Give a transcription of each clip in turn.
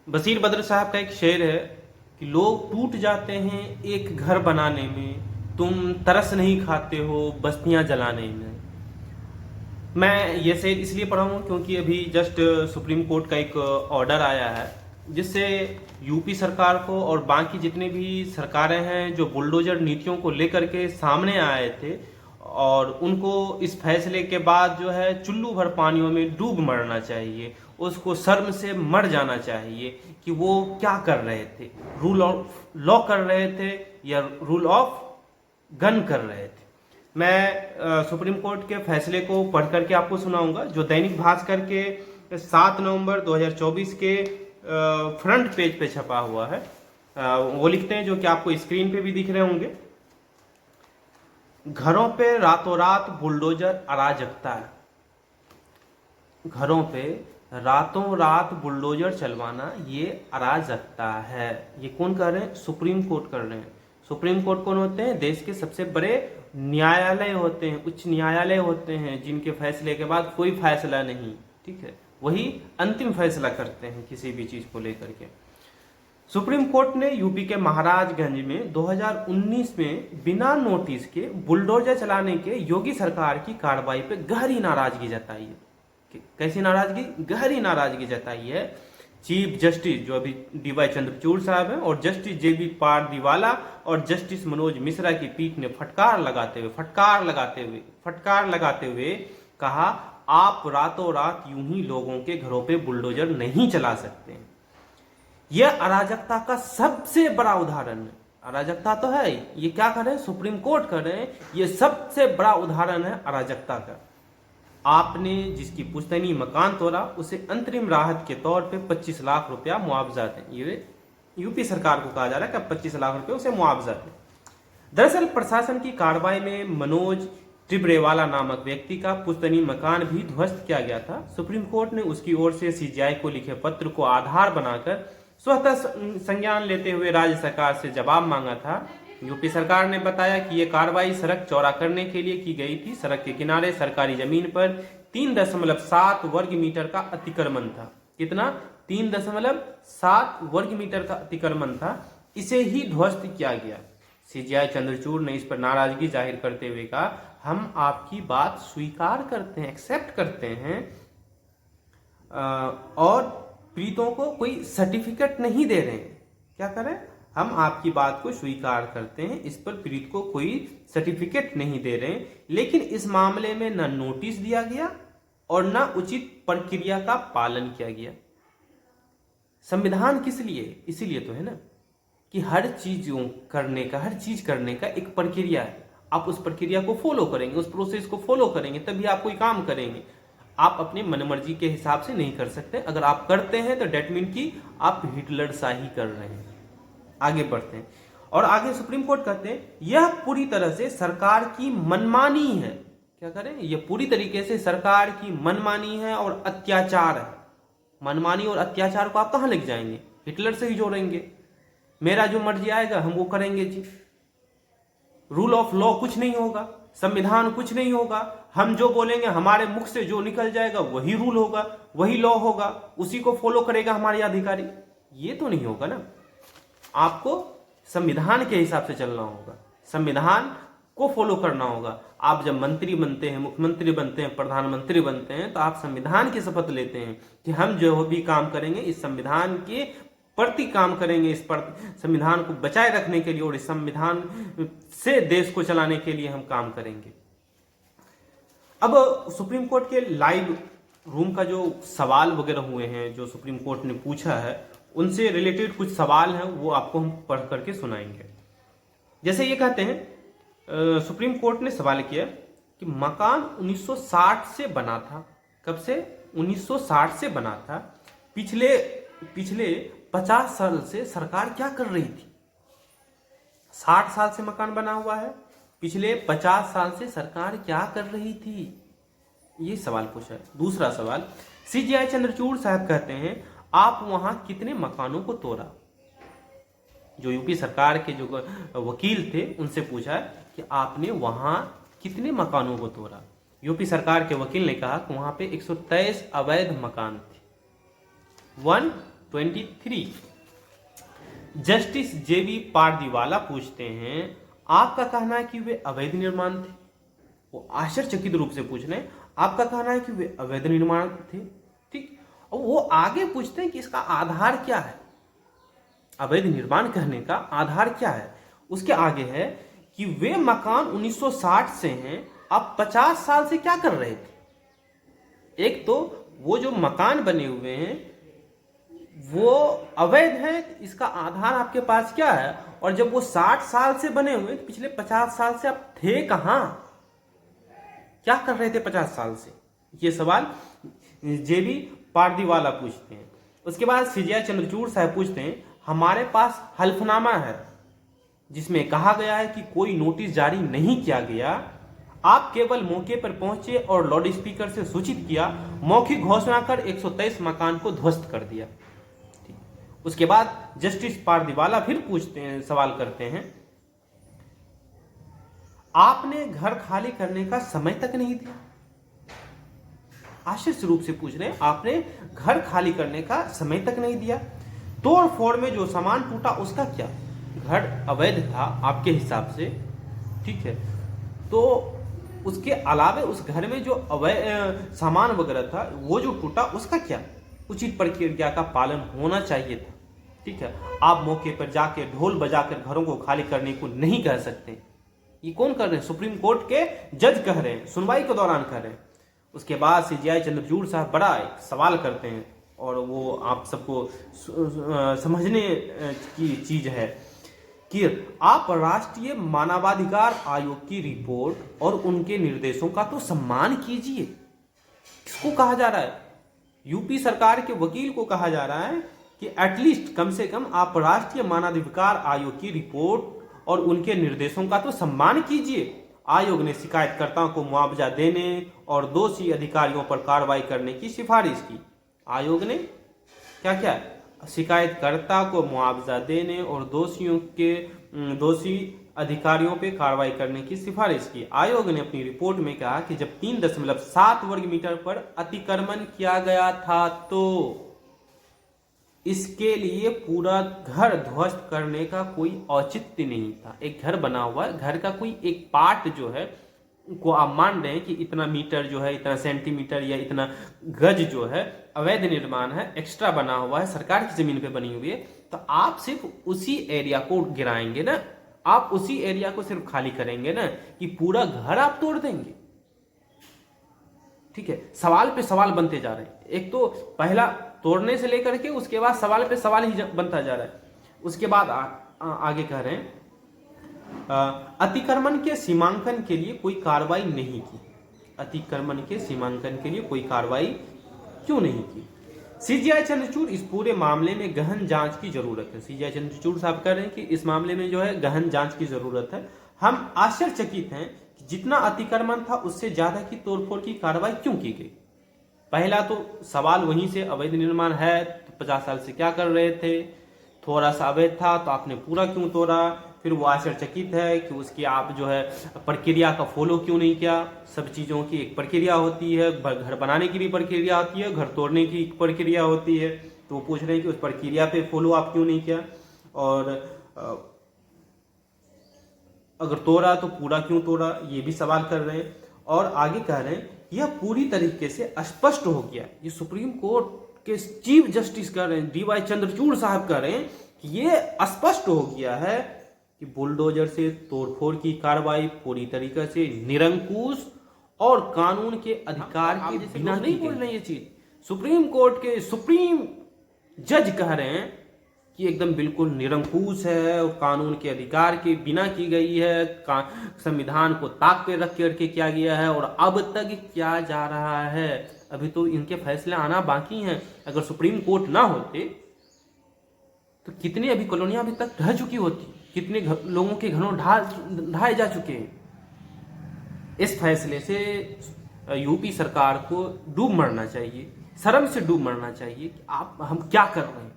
बशीर बद्र साहब का एक शेर है कि लोग टूट जाते हैं एक घर बनाने में, तुम तरस नहीं खाते हो बस्तियां जलाने में। मैं ये शेर इसलिए पढ़ा हूँ क्योंकि अभी जस्ट सुप्रीम कोर्ट का एक ऑर्डर आया है जिससे यूपी सरकार को और बाकी जितने भी सरकारें हैं जो बुलडोजर नीतियों को लेकर के सामने आए थे, और उनको इस फैसले के बाद जो है चुल्लू भर पानियों में डूब मरना चाहिए, उसको शर्म से मर जाना चाहिए कि वो क्या कर रहे थे, रूल ऑफ लॉ कर रहे थे या रूल ऑफ गन कर रहे थे। मैं सुप्रीम कोर्ट के फैसले को पढ़ करके आपको सुनाऊंगा जो दैनिक भास्कर के 7 नवंबर 2024 के फ्रंट पेज पे छपा हुआ है। वो लिखते हैं जो कि आपको स्क्रीन पे भी दिख रहे होंगे। घरों पे रातों रात बुलडोजर अराजकता है। घरों पे रातों रात बुलडोजर चलवाना ये अराजकता है। ये कौन कर रहे हैं? सुप्रीम कोर्ट कर रहे हैं। सुप्रीम कोर्ट कौन होते हैं? देश के सबसे बड़े न्यायालय होते हैं, उच्च न्यायालय होते हैं, जिनके फैसले के बाद कोई फैसला नहीं, ठीक है, वही अंतिम फैसला करते हैं किसी भी चीज को लेकर के। सुप्रीम कोर्ट ने यूपी के महाराजगंज में 2019 में बिना नोटिस के बुलडोजर चलाने के योगी सरकार की कार्रवाई पे गहरी नाराजगी जताई है। कैसी नाराजगी? गहरी नाराजगी जताई है। चीफ जस्टिस जो अभी डीवाई चंद्रचूड़ साहब हैं और जस्टिस जेबी पारदीवाला और जस्टिस मनोज मिश्रा की पीठ ने फटकार लगाते हुए कहा, आप रातों रात यूं ही लोगों के घरों पे बुलडोजर नहीं चला सकते। यह अराजकता का सबसे बड़ा उदाहरण है। अराजकता तो है, ये क्या कर रहे हैं? सुप्रीम कोर्ट कर रहे हैं। ये सबसे बड़ा उदाहरण है अराजकता का। आपने जिसकी पुश्तैनी मकान तोड़ा उसे अंतरिम राहत के तौर पे 25 लाख रुपया मुआवजा दें। ये यूपी सरकार को कहा जा रहा है कि 25 लाख रुपये उसे मुआवजा दें। दरअसल प्रशासन की कार्रवाई में मनोज टिब्रेवाला नामक व्यक्ति का पुश्तैनी मकान भी ध्वस्त किया गया था। सुप्रीम कोर्ट ने उसकी ओर से सीजीआई को लिखे पत्र को आधार बनाकर स्वतः संज्ञान लेते हुए राज्य सरकार से जवाब मांगा था। यूपी सरकार ने बताया कि यह कार्रवाई सड़क चौड़ा करने के लिए की गई थी। सड़क के किनारे सरकारी जमीन पर 3.7 वर्ग मीटर का अतिक्रमण था। कितना? 3.7 वर्ग मीटर का अतिक्रमण था। इसे ही ध्वस्त किया गया। सीजीआई चंद्रचूड़ ने इस पर नाराजगी जाहिर करते हुए कहा, हम आपकी बात स्वीकार करते हैं, एक्सेप्ट करते हैं, और पीड़ितों को कोई सर्टिफिकेट नहीं दे रहे हैं। क्या करें? हम आपकी बात को स्वीकार करते हैं, इस पर पीड़ित को कोई सर्टिफिकेट नहीं दे रहे हैं, लेकिन इस मामले में न नोटिस दिया गया और न उचित प्रक्रिया का पालन किया गया। संविधान किस लिए? इसीलिए तो है ना कि हर चीज करने का एक प्रक्रिया है। आप उस प्रक्रिया को फॉलो करेंगे, उस प्रोसेस को फॉलो करेंगे, तभी आप कोई काम करेंगे। आप अपने मनमर्जी के हिसाब से नहीं कर सकते। अगर आप करते हैं तो डेट मीन कि आप हिटलर शाही कर रहे हैं। आगे बढ़ते हैं और आगे सुप्रीम कोर्ट कहते हैं यह पूरी तरह से सरकार की मनमानी है। क्या करें? यह पूरी तरीके से सरकार की मनमानी है और अत्याचार है। मनमानी और अत्याचार को आप कहां लेके जाएंगे? हिटलर से ही जोड़ेंगे। मेरा जो मर्जी आएगा हम वो करेंगे जी। रूल ऑफ लॉ कुछ नहीं होगा, संविधान कुछ नहीं होगा। हम जो बोलेंगे, हमारे मुख से जो निकल जाएगा वही रूल होगा, वही लॉ होगा, उसी को फॉलो करेगा हमारे अधिकारी। ये तो नहीं होगा ना। आपको संविधान के हिसाब से चलना होगा, संविधान को फॉलो करना होगा। आप जब मंत्री बनते हैं, मुख्यमंत्री बनते हैं, प्रधानमंत्री बनते हैं, तो आप संविधान की शपथ लेते हैं कि हम जो भी काम करेंगे इस संविधान के प्रति काम करेंगे, इस पर संविधान को बचाए रखने के लिए और इस संविधान से देश को चलाने के लिए हम काम करेंगे। अब सुप्रीम कोर्ट के लाइव रूम का जो सवाल वगैरह हुए हैं, जो सुप्रीम कोर्ट ने पूछा है, उनसे रिलेटेड कुछ सवाल हैं, वो आपको हम पढ़ करके सुनाएंगे। जैसे ये कहते हैं, सुप्रीम कोर्ट ने सवाल किया कि मकान 1960 से बना था। कब से? 1960 से बना था। पिछले 50 साल से सरकार क्या कर रही थी? 60 साल से मकान बना हुआ है, पिछले 50 साल से सरकार क्या कर रही थी? ये सवाल पूछा है। दूसरा सवाल, सीजीआई चंद्रचूड़ साहब कहते हैं आप वहां कितने मकानों को तोड़ा? जो यूपी सरकार के जो वकील थे उनसे पूछा कि आपने वहां कितने मकानों को तोड़ा? यूपी सरकार के वकील ने कहा कि वहां पे 123 अवैध मकान थे। 23। जस्टिस जेबी पारदीवाला पूछते हैं, आपका कहना है कि वे अवैध निर्माण थे। वो आश्चर्यचकित रूप से पूछ रहे हैं, आपका कहना है कि वे अवैध निर्माण थे। ठीक, और वो आगे पूछते हैं कि इसका आधार क्या है, अवैध निर्माण कहने का आधार क्या है। उसके आगे है कि वे मकान 1960 से हैं, आप 50 साल से क्या कर रहे थे। एक तो वो जो मकान बने हुए हैं वो अवैध है, इसका आधार आपके पास क्या है, और जब वो 60 साल से बने हुए तो पिछले 50 साल से आप थे कहां, क्या कर रहे थे 50 साल से। ये सवाल जेबी पारदीवाला पूछते हैं। उसके बाद सीजीआई चंद्रचूड़ साहब पूछते हैं, हमारे पास हल्फनामा है जिसमें कहा गया है कि कोई नोटिस जारी नहीं किया गया, आप केवल मौके पर पहुंचे और लाउड स्पीकर से सूचित किया, मौखिक घोषणा कर 123 मकान को ध्वस्त कर दिया। उसके बाद जस्टिस पारदीवाला फिर पूछते हैं, सवाल करते हैं, आपने घर खाली करने का समय तक नहीं दिया। आश्चर्य रूप से पूछ रहे हैं, आपने घर खाली करने का समय तक नहीं दिया। तोड़ फोड़ में जो सामान टूटा उसका क्या, घर अवैध था आपके हिसाब से, ठीक है, तो उसके अलावे उस घर में जो अवैध सामान वगैरह था वो जो टूटा उसका क्या, उचित प्रक्रिया का पालन होना चाहिए था। ठीक है, आप मौके पर जाके ढोल बजाकर घरों को खाली करने को नहीं कह सकते। ये कौन कर रहे हैं, सुप्रीम कोर्ट के जज कह रहे हैं, सुनवाई के दौरान कह रहे हैं। उसके बाद सीजीआई चंद्रचूड़ साहब बड़ा एक सवाल करते हैं और वो आप सबको समझने की चीज है कि आप राष्ट्रीय मानवाधिकार आयोग की रिपोर्ट और उनके निर्देशों का तो सम्मान कीजिए। किसको कहा जा रहा है, यूपी सरकार के वकील को कहा जा रहा है कि एटलीस्ट कम से कम आप राष्ट्रीय मानवाधिकार आयोग की रिपोर्ट और उनके निर्देशों का तो सम्मान कीजिए। आयोग ने शिकायतकर्ताओं को मुआवजा देने और दोषी अधिकारियों पर कार्रवाई करने की सिफारिश की। आयोग ने क्या क्या, शिकायतकर्ता को मुआवजा देने और दोषी अधिकारियों पर कार्रवाई करने की सिफारिश की। आयोग ने अपनी रिपोर्ट में कहा कि जब 3.7 वर्ग मीटर पर अतिक्रमण किया गया था तो इसके लिए पूरा घर ध्वस्त करने का कोई औचित्य नहीं था। एक घर बना हुआ है, घर का कोई एक पार्ट जो है को आप मान रहे हैं कि इतना मीटर जो है, इतना सेंटीमीटर या इतना गज जो है अवैध निर्माण है, एक्स्ट्रा बना हुआ है, सरकार की जमीन पे बनी हुई है, तो आप सिर्फ उसी एरिया को गिराएंगे ना, आप उसी एरिया को सिर्फ खाली करेंगे ना, कि पूरा घर आप तोड़ देंगे। ठीक है, सवाल पे सवाल बनते जा रहे हैं। एक तो पहला तोड़ने से लेकर के उसके बाद सवाल पे सवाल ही बनता जा रहा है। उसके बाद आगे कह रहे हैं, अतिक्रमण के सीमांकन के लिए कोई कार्रवाई नहीं की। अतिक्रमण के सीमांकन के लिए कोई कार्रवाई क्यों नहीं की। सीजीआई चंद्रचूड़, इस पूरे मामले में गहन जांच की जरूरत है। सीजीआई चंद्रचूड़ साहब कह रहे हैं कि इस मामले में जो है गहन जांच की जरूरत है। हम आश्चर्यचकित हैं कि जितना अतिक्रमण था उससे ज्यादा की तोड़फोड़ की कार्रवाई क्यों की गई। पहला तो सवाल वहीं से, अवैध निर्माण है तो 50 साल से क्या कर रहे थे, थोड़ा सा अवैध था तो आपने पूरा क्यों तोड़ा। फिर वो आश्चर्यचकित है कि उसकी आप जो है प्रक्रिया का फॉलो क्यों नहीं किया। सब चीज़ों की एक प्रक्रिया होती है, घर बनाने की भी प्रक्रिया होती है, घर तोड़ने की प्रक्रिया होती है, तो वो पूछ रहे हैं कि उस प्रक्रिया पे फॉलो आप क्यों नहीं किया, और अगर तोड़ा तो पूरा क्यों तोड़ा, ये भी सवाल कर रहे हैं। और आगे कह रहे हैं, यह पूरी तरीके से स्पष्ट हो गया, ये सुप्रीम कोर्ट के चीफ जस्टिस कह रहे हैं, डीवाई चंद्रचूड़ साहब कह रहे हैं कि ये स्पष्ट हो गया है कि बुलडोजर से तोड़फोड़ की कार्रवाई पूरी तरीके से निरंकुश और कानून के अधिकार के बिना नहीं बोल रहे। ये चीज सुप्रीम कोर्ट के सुप्रीम जज कह रहे हैं कि एकदम बिल्कुल निरंकुश है और कानून के अधिकार के बिना की गई है, संविधान को ताक पे रख करके किया गया है, और अब तक किया जा रहा है। अभी तो इनके फैसले आना बाकी हैं। अगर सुप्रीम कोर्ट ना होते तो कितनी अभी कॉलोनियां अभी तक ढह चुकी होती, कितने लोगों के घरों ढाए जा चुके हैं। इस फैसले से यूपी सरकार को डूब मरना चाहिए, शर्म से डूब मरना चाहिए कि हम क्या कर रहे हैं,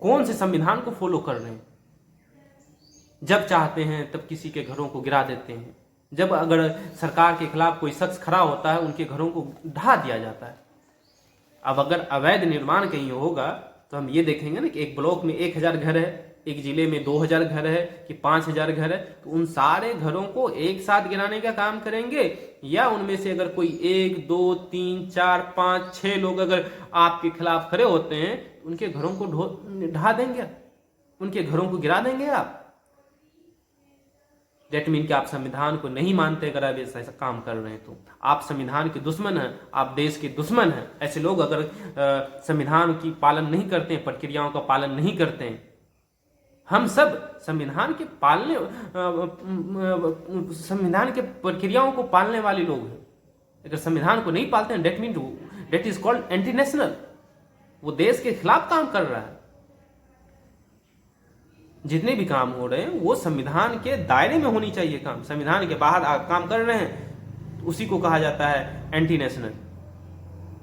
कौन से संविधान को फॉलो कर रहे हैं। जब चाहते हैं तब किसी के घरों को गिरा देते हैं, जब अगर सरकार के खिलाफ कोई शख्स खड़ा होता है उनके घरों को ढा दिया जाता है। अब अगर अवैध निर्माण कहीं होगा तो हम ये देखेंगे ना कि एक ब्लॉक में 1000 घर है, एक जिले में 2000 घर है कि 5000 घर है, तो उन सारे घरों को एक साथ गिराने का काम करेंगे, या उनमें से अगर कोई 1 2 3 4 5 6 लोग अगर आपके खिलाफ खड़े होते हैं तो उनके घरों को ढा देंगे, उनके घरों को गिरा देंगे आप। डेट मीन कि आप संविधान को नहीं मानते अगर आप ऐसा काम कर रहे हैं तो आप संविधान के दुश्मन हैं, आप देश के दुश्मन हैं। ऐसे लोग अगर संविधान की पालन नहीं करते हैं, प्रक्रियाओं का पालन नहीं करते हैं, हम सब संविधान के संविधान के प्रक्रियाओं को पालने वाले लोग हैं। अगर संविधान को नहीं पालते हैं that means that is called anti national, वो देश के खिलाफ काम कर रहा है। जितने भी काम हो रहे हैं वो संविधान के दायरे में होनी चाहिए काम, संविधान के बाहर आप काम कर रहे हैं तो उसी को कहा जाता है एंटी नेशनल।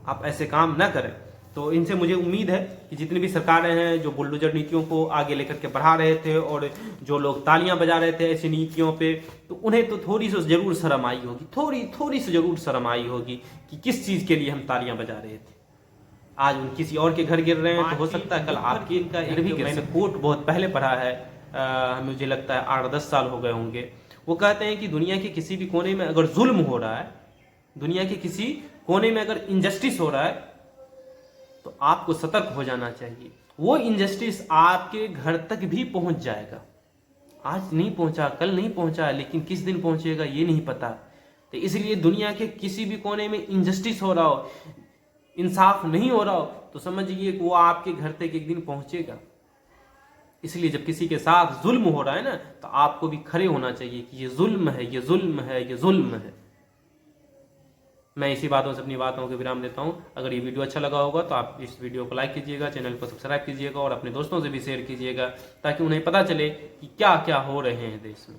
आप ऐसे काम ना करें। तो इनसे मुझे उम्मीद है कि जितनी भी सरकारें हैं जो बुलडोजर नीतियों को आगे लेकर के बढ़ा रहे थे और जो लोग तालियां बजा रहे थे ऐसी नीतियों पे, तो उन्हें तो थोड़ी सी जरूर शर्म आई होगी, थोड़ी सी जरूर शर्म आई होगी कि किस चीज के लिए हम तालियां बजा रहे थे। आज उन किसी और के घर गिर रहे हैं तो हो सकता है कल आपके घर भी गिर। मैंने कोट बहुत पहले पढ़ा है, मुझे लगता है 8-10 साल हो गए होंगे। वो कहते हैं कि दुनिया के किसी भी कोने में अगर जुल्म हो रहा है, दुनिया के किसी कोने में अगर इनजस्टिस हो रहा है तो आपको सतर्क हो जाना चाहिए। वो इनजस्टिस आपके घर तक भी पहुंच जाएगा। आज नहीं पहुंचा, कल नहीं पहुंचा, लेकिन किस दिन पहुंचेगा ये नहीं पता। तो इसलिए दुनिया के किसी भी कोने में इनजस्टिस हो रहा हो, इंसाफ नहीं हो रहा हो, तो समझिए कि वो आपके घर तक एक दिन पहुंचेगा। इसलिए जब किसी के साथ जुल्म हो रहा है ना, तो आपको भी खड़े होना चाहिए कि ये जुल्म है, ये जुल्म है, ये जुल्म है। मैं इसी बातों से अपनी बातों को विराम देता हूं। अगर ये वीडियो अच्छा लगा होगा तो आप इस वीडियो को लाइक कीजिएगा, चैनल को सब्सक्राइब कीजिएगा और अपने दोस्तों से भी शेयर कीजिएगा, ताकि उन्हें पता चले कि क्या क्या हो रहे हैं देश में।